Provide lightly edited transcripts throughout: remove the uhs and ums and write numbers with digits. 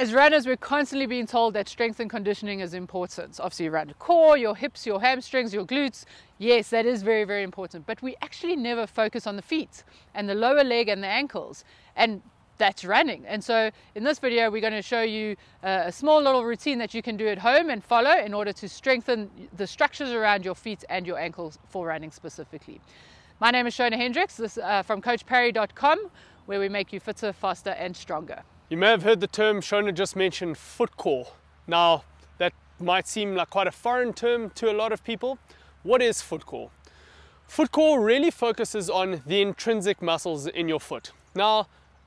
As runners, we're constantly being told that strength and conditioning is important. Obviously, around the core, your hips, your hamstrings, your glutes. Yes, that is very, very important. But we actually never focus on the feet and the lower leg and the ankles. And that's running. And so in this video, we're going to show you a small little routine that you can do at home and follow in order to strengthen the structures around your feet and your ankles for running specifically. My name is Shona Hendricks, this from CoachParry.com, where we make you fitter, faster, and stronger. You may have heard the term Shona just mentioned, foot core. Now, that might seem like quite a foreign term to a lot of people. What is foot core? Foot core really focuses on the intrinsic muscles in your foot. Now,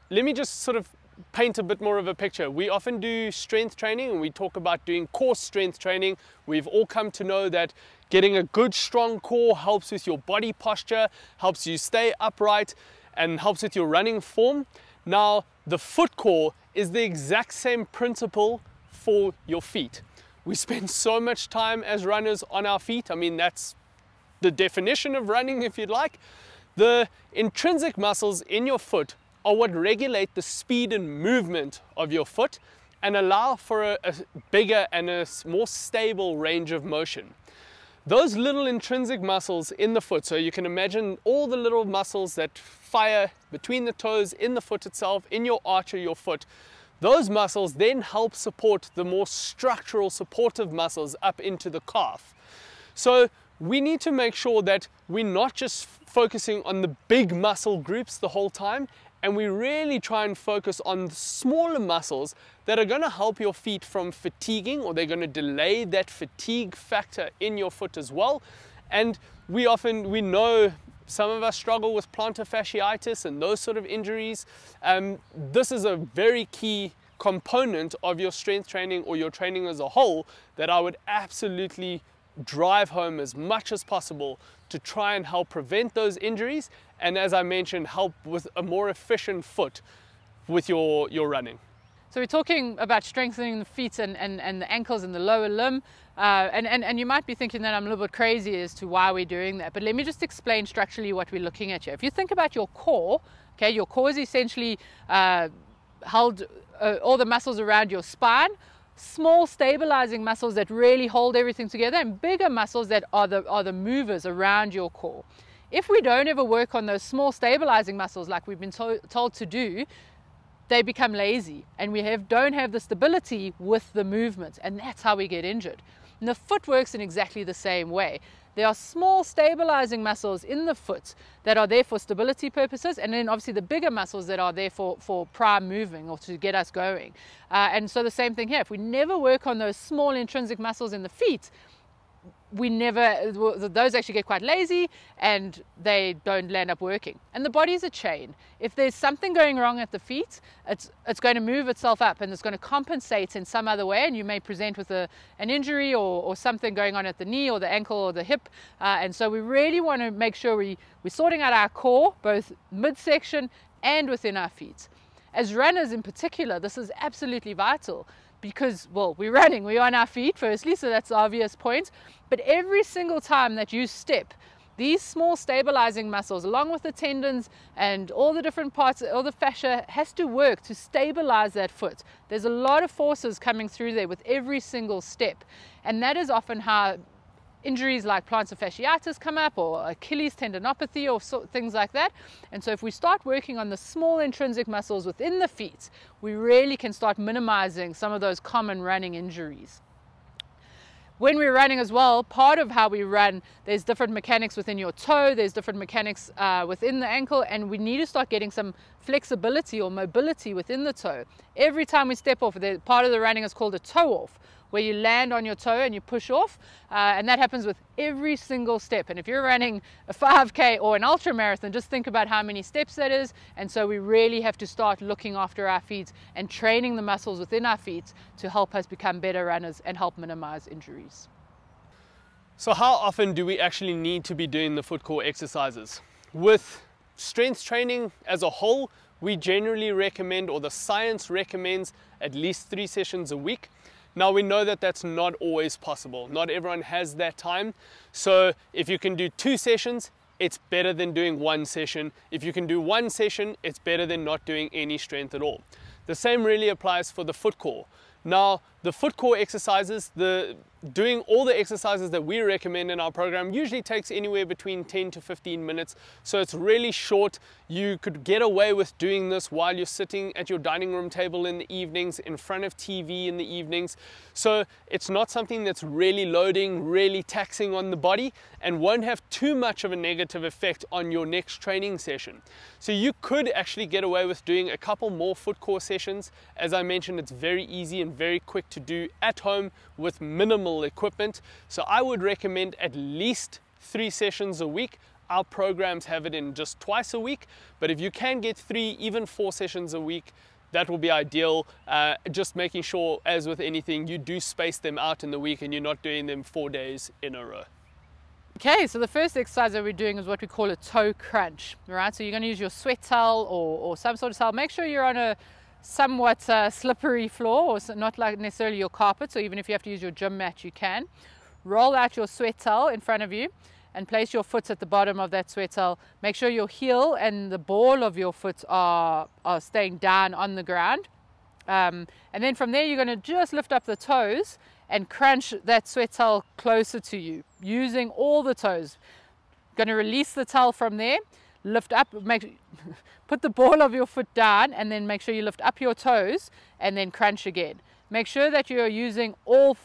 let me just sort of paint a bit more of a picture. We often do strength training and we talk about doing core strength training. We've all come to know that getting a good strong core helps with your body posture, helps you stay upright, and helps with your running form. Now, the foot core is the exact same principle for your feet. We spend so much time as runners on our feet. I mean, that's the definition of running, if you'd like. The intrinsic muscles in your foot are what regulate the speed and movement of your foot and allow for a bigger and a more stable range of motion. Those little intrinsic muscles in the foot, so you can imagine all the little muscles that fire between the toes, in the foot itself, in your arch of your foot, those muscles then help support the more structural supportive muscles up into the calf. So we need to make sure that we're not just focusing on the big muscle groups the whole time, and we really try and focus on the smaller muscles that are going to help your feet from fatiguing, or they're going to delay that fatigue factor in your foot as well. And we know some of us struggle with plantar fasciitis and those sort of injuries. This is a very key component of your strength training or your training as a whole that I would absolutely drive home as much as possible to try and help prevent those injuries, and as I mentioned, help with a more efficient foot with your running. So we're talking about strengthening the feet and the ankles and the lower limb, and you might be thinking that I'm a little bit crazy as to why we're doing that, but let me just explain structurally what we're looking at here. If you think about your core, okay, your core is essentially held all the muscles around your spine, small stabilizing muscles that really hold everything together, and bigger muscles that are the movers around your core. If we don't ever work on those small stabilizing muscles like we've been told to do, they become lazy, and we don't have the stability with the movement, and that's how we get injured. And the foot works in exactly the same way. There are small stabilizing muscles in the foot that are there for stability purposes, and then obviously the bigger muscles that are there for prime moving or to get us going. And so the same thing here. If we never work on those small intrinsic muscles in the feet, those actually get quite lazy and they don't end up working. And the body's a chain. If there's something going wrong at the feet, it's going to move itself up and it's going to compensate in some other way, and you may present with an injury or something going on at the knee or the ankle or the hip. And so we really want to make sure we're sorting out our core, both midsection and within our feet. As runners in particular, this is absolutely vital. Because, well, we're running, we're on our feet firstly, so that's the obvious point. But every single time that you step, these small stabilizing muscles, along with the tendons and all the different parts, all the fascia, has to work to stabilize that foot. There's a lot of forces coming through there with every single step. And that is often how injuries like plantar fasciitis come up, or Achilles tendinopathy, or things like that. And so if we start working on the small intrinsic muscles within the feet, we really can start minimizing some of those common running injuries. When we're running as well, part of how we run, there's different mechanics within your toe, there's different mechanics within the ankle, and we need to start getting some flexibility or mobility within the toe. Every time we step off, part of the running is called a toe off, where you land on your toe and you push off, and that happens with every single step. And if you're running a 5K or an ultra marathon, just think about how many steps that is. And so we really have to start looking after our feet and training the muscles within our feet to help us become better runners and help minimize injuries. So how often do we actually need to be doing the foot core exercises? With strength training as a whole, we generally recommend, or the science recommends, at least 3 sessions a week. Now we know that that's not always possible. Not everyone has that time. So if you can do 2 sessions, it's better than doing 1 session. If you can do 1 session, it's better than not doing any strength at all. The same really applies for the foot core. Now, the foot core exercises, doing all the exercises that we recommend in our program usually takes anywhere between 10 to 15 minutes. So it's really short. You could get away with doing this while you're sitting at your dining room table in the evenings, in front of TV in the evenings. So it's not something that's really loading, really taxing on the body, and won't have too much of a negative effect on your next training session. So you could actually get away with doing a couple more foot core sessions. As I mentioned, it's very easy and very quick to do at home with minimal equipment. So I would recommend at least 3 sessions a week. Our programs have it in just twice a week, but if you can get 3, even 4 sessions a week, that will be ideal. Just making sure, as with anything, you do space them out in the week and you're not doing them 4 days in a row. Okay, so the first exercise that we're doing is what we call a toe crunch, right? So you're going to use your sweat towel or some sort of towel. Make sure you're on a somewhat slippery floor, or not like necessarily your carpet, so even if you have to use your gym mat, you can. Roll out your sweat towel in front of you and place your foot at the bottom of that sweat towel. Make sure your heel and the ball of your foot are staying down on the ground. And then from there, you're going to just lift up the toes and crunch that sweat towel closer to you, using all the toes. Going to release the towel from there, lift up, put the ball of your foot down, and then make sure you lift up your toes and then crunch again. Make sure that you're using all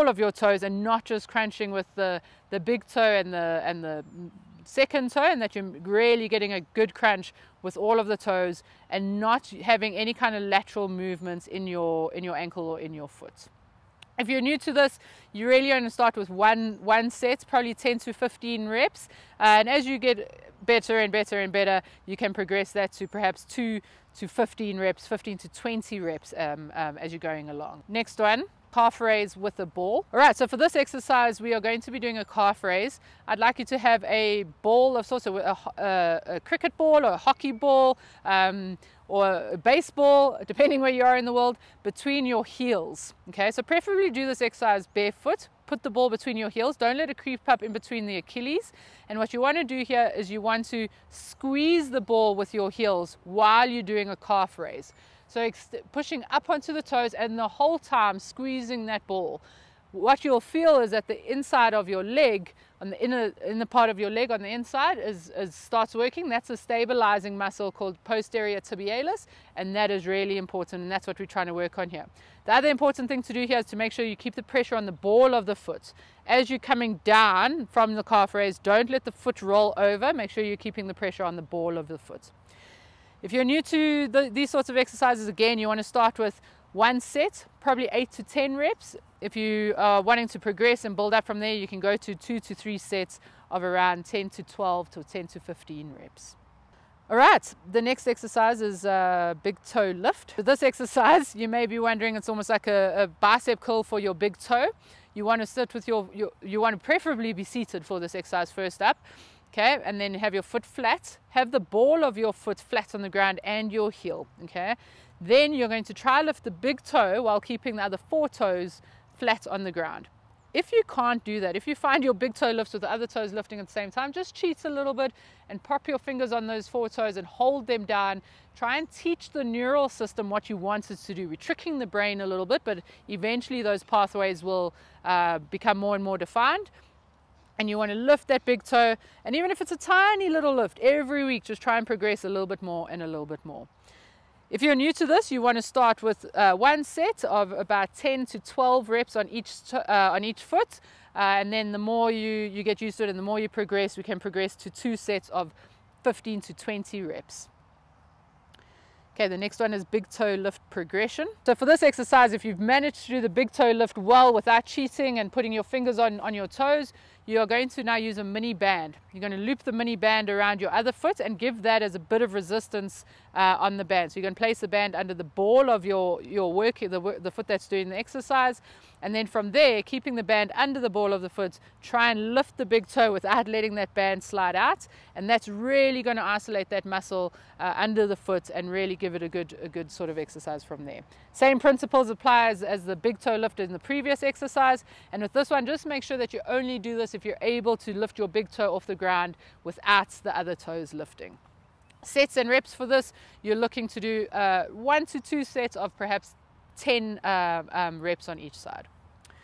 of your toes and not just crunching with the big toe and the second toe, and that you're really getting a good crunch with all of the toes and not having any kind of lateral movements in your ankle or in your foot. If you're new to this, you really only start with one set, probably 10 to 15 reps. And as you get better and better and better, you can progress that to perhaps 2 to 15 reps, 15 to 20 reps as you're going along. Next one, calf raise with a ball. All right, so for this exercise, we are going to be doing a calf raise. I'd like you to have a ball of sorts, a cricket ball or a hockey ball, or a baseball, depending where you are in the world, between your heels. Okay, so preferably do this exercise barefoot. Put the ball between your heels. Don't let it creep up in between the Achilles. And what you want to do here is you want to squeeze the ball with your heels while you're doing a calf raise. So pushing up onto the toes and the whole time squeezing that ball. What you'll feel is that the inside of your leg, on the inner part of your leg on the inside starts working. That's a stabilizing muscle called posterior tibialis, and that is really important, and that's what we're trying to work on here. The other important thing to do here is to make sure you keep the pressure on the ball of the foot. As you're coming down from the calf raise, don't let the foot roll over. Make sure you're keeping the pressure on the ball of the foot. If you're new to these sorts of exercises, again, you want to start with one set, probably 8 to 10 reps. If you are wanting to progress and build up from there, you can go to 2 to 3 sets of around 10 to 12 to 10 to 15 reps. All right, the next exercise is a big toe lift. For this exercise, you may be wondering, it's almost like a bicep curl for your big toe. You want to sit with you want to preferably be seated for this exercise first up. Okay, and then have your foot flat. Have the ball of your foot flat on the ground and your heel. Okay, then you're going to try lift the big toe while keeping the other 4 toes flat on the ground. If you can't do that, if you find your big toe lifts with the other toes lifting at the same time, just cheat a little bit and pop your fingers on those 4 toes and hold them down. Try and teach the neural system what you want it to do. We're tricking the brain a little bit, but eventually those pathways will become more and more defined. And you want to lift that big toe, and even if it's a tiny little lift, every week just try and progress a little bit more and a little bit more. If you're new to this, you want to start with one set of about 10 to 12 reps on each foot, and then the more you get used to it and the more you progress, we can progress to 2 sets of 15 to 20 reps. Okay, the next one is big toe lift progression. So for this exercise, if you've managed to do the big toe lift well without cheating and putting your fingers on your toes, you are going to now use a mini band. You're going to loop the mini band around your other foot and give that as a bit of resistance on the band. So you're going to place the band under the ball of your the foot that's doing the exercise, and then from there, keeping the band under the ball of the foot, try and lift the big toe without letting that band slide out, and that's really going to isolate that muscle under the foot and really give it a good sort of exercise from there. Same principles apply as the big toe lift in the previous exercise, and with this one, just make sure that you only do this if you're able to lift your big toe off the ground without the other toes lifting. Sets and reps for this, you're looking to do 1 to 2 sets of perhaps 10 reps on each side.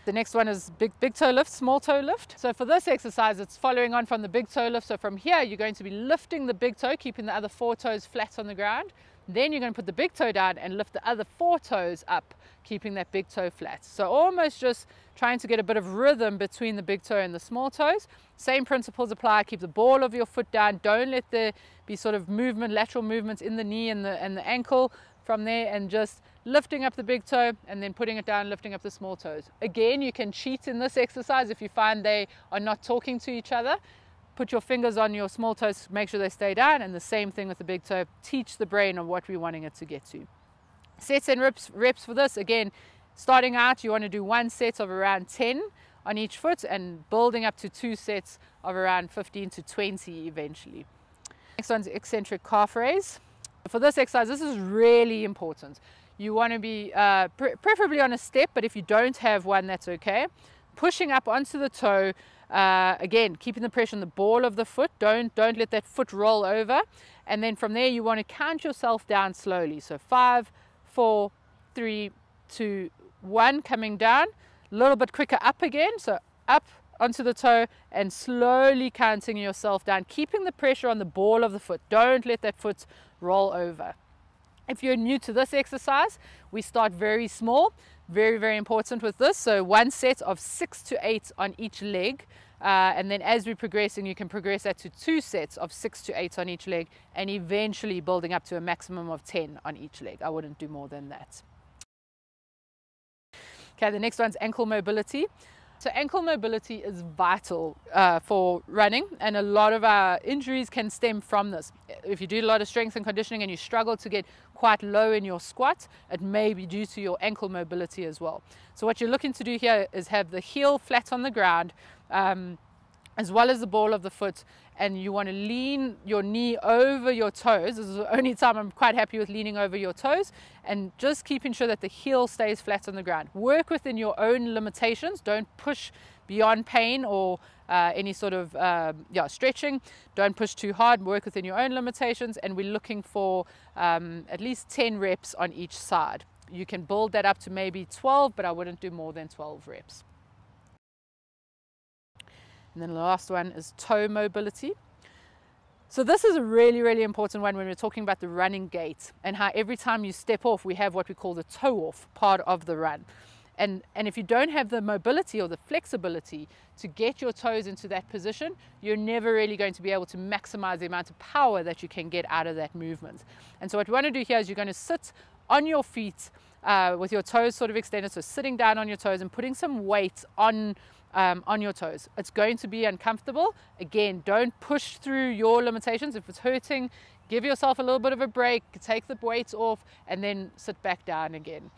The next one is big toe lift, small toe lift. So for this exercise, it's following on from the big toe lift. So from here, you're going to be lifting the big toe, keeping the other 4 toes flat on the ground. Then you're going to put the big toe down and lift the other 4 toes up, keeping that big toe flat. So almost just trying to get a bit of rhythm between the big toe and the small toes. Same principles apply. Keep the ball of your foot down. Don't let there be sort of movement, lateral movements in the knee and the ankle from there, and just lifting up the big toe and then putting it down, lifting up the small toes. Again, you can cheat in this exercise if you find they are not talking to each other. Put your fingers on your small toes, make sure they stay down, and the same thing with the big toe. Teach the brain of what we're wanting it to get to. Sets and reps for this, again, starting out, you want to do 1 set of around 10 on each foot and building up to 2 sets of around 15 to 20 eventually. Next one's eccentric calf raise. For this exercise, this is really important. You want to be preferably on a step, but if you don't have one, that's okay. Pushing up onto the toe, again, keeping the pressure on the ball of the foot. Don't let that foot roll over. And then from there, you want to count yourself down slowly. So 5, 4, 3, 2, 1, coming down. A little bit quicker up again. So up onto the toe and slowly counting yourself down, keeping the pressure on the ball of the foot. Don't let that foot roll over. If you're new to this exercise, we start very small. Very, very important with this. So 1 set of 6 to 8 on each leg. And then as we're progressing, you can progress that to 2 sets of 6 to 8 on each leg, and eventually building up to a maximum of 10 on each leg. I wouldn't do more than that. Okay, the next one's ankle mobility. So ankle mobility is vital for running, and a lot of our injuries can stem from this. If you do a lot of strength and conditioning and you struggle to get quite low in your squat, it may be due to your ankle mobility as well. So what you're looking to do here is have the heel flat on the ground, as well as the ball of the foot, and you want to lean your knee over your toes. This is the only time I'm quite happy with leaning over your toes, and just keeping sure that the heel stays flat on the ground. Work within your own limitations. Don't push beyond pain or any sort of stretching. Don't push too hard. Work within your own limitations, and we're looking for at least 10 reps on each side. You can build that up to maybe 12, but I wouldn't do more than 12 reps. And then the last one is toe mobility. So this is a really, really important one when we're talking about the running gait, and how every time you step off, we have what we call the toe off part of the run. And if you don't have the mobility or the flexibility to get your toes into that position, you're never really going to be able to maximize the amount of power that you can get out of that movement. And so what we want to do here is you're going to sit on your feet with your toes sort of extended, so sitting down on your toes and putting some weight on your toes. It's going to be uncomfortable. Again, don't push through your limitations. If it's hurting, give yourself a little bit of a break, take the weights off, and then sit back down again.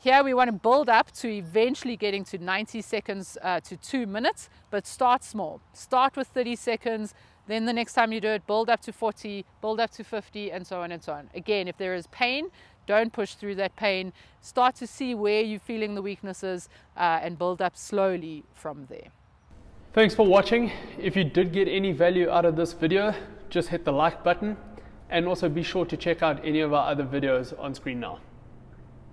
Here we want to build up to eventually getting to 90 seconds to 2 minutes, but start small. Start with 30 seconds, then the next time you do it, build up to 40, build up to 50, and so on and so on. Again, if there is pain, don't push through that pain. Start to see where you're feeling the weaknesses and build up slowly from there. Thanks for watching. If you did get any value out of this video, just hit the like button, and also be sure to check out any of our other videos on screen now.